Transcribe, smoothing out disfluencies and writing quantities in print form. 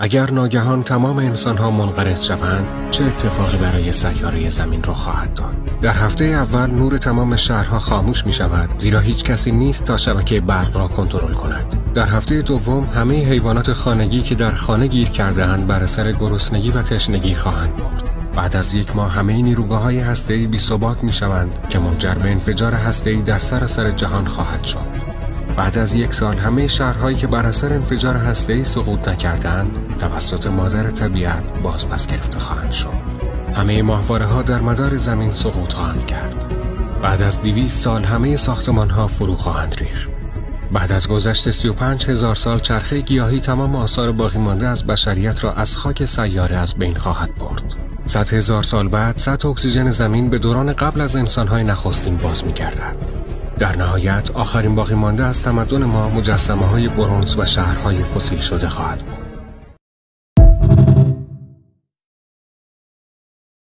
اگر ناگهان تمام انسان‌ها منقرض شوند، چه اتفاقی برای سیاره زمین رخ خواهد داد؟ در هفته اول نور تمام شهرها خاموش می‌شود، زیرا هیچ کسی نیست تا شبکه برق را کنترل کند. در هفته دوم همه حیوانات خانگی که در خانه گیر کرده‌اند بر اثر گرسنگی و تشنگی خواهند مرد. بعد از یک ماه همه نیروگاه‌های هسته‌ای بی‌ثبات می‌شوند که منجر به انفجار هسته‌ای در سراسر جهان خواهد شد. بعد از یک سال همه شهرهایی که بر اثر انفجار هسته‌ای سقوط نکردند توسط مادر طبیعت بازپس گرفته خواهند شد. همه ماهواره‌ها در مدار زمین سقوط خواهند کرد. بعد از 200 سال همه ساختمان‌ها فرو خواهند ریخت. بعد از گذشت 35,000 سال چرخه گیاهی تمام آثار باقی مانده از بشریت را از خاک سیاره از بین خواهد برد. 100,000 سال بعد سطح اکسیژن زمین به دوران قبل از انسان‌های نخستین باز می‌گردد. در نهایت آخرین باقی مانده از تمدن ما مجسمه‌های برنز و شهرهای فسیل شده خواهد بود.